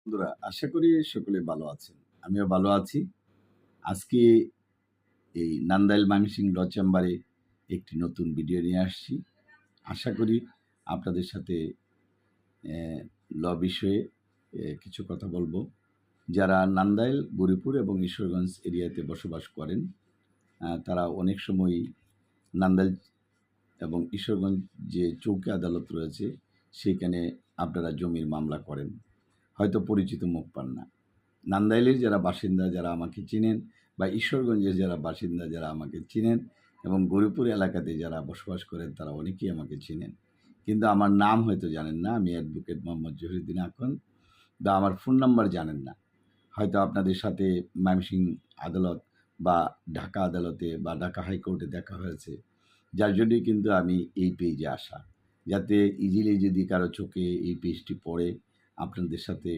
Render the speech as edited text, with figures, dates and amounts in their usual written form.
বন্ধুরা, আশা করি সকলে ভালো আছেন। আমিও ভালো আছি। আজকে এই নান্দাইল ময়মনসিংহ ল চেম্বারে একটি নতুন ভিডিও নিয়ে আসছি। আশা করি আপনাদের সাথে ল বিষয়ে কিছু কথা বলব। যারা নান্দাইল, গৌরীপুর এবং ঈশ্বরগঞ্জ এরিয়াতে বসবাস করেন, তারা অনেক সময়ই নান্দাইল এবং ঈশ্বরগঞ্জ যে চৌকি আদালত রয়েছে, সেখানে আপনারা জমির মামলা করেন। হয়তো পরিচিত মুখ পান না। নান্দাইলের যারা বাসিন্দা যারা আমাকে চিনেন বা ঈশ্বরগঞ্জের যারা বাসিন্দা যারা আমাকে চিনেন এবং গৌরীপুর এলাকাতে যারা বসবাস করেন তারা অনেকেই আমাকে চিনেন। কিন্তু আমার নাম হয়তো জানেন না। আমি অ্যাডভোকেট মোহাম্মদ জহিরুদ্দিন আকন বা আমার ফোন নাম্বার জানেন না। হয়তো আপনাদের সাথে ময়মনসিংহ আদালত বা ঢাকা আদালতে বা ঢাকা হাইকোর্টে দেখা হয়েছে। যার জন্যই কিন্তু আমি এই পেজে আসা। যাতে ইজিলি যদি কারো চোখে এই পেজটি পড়ে আপনাদের সাথে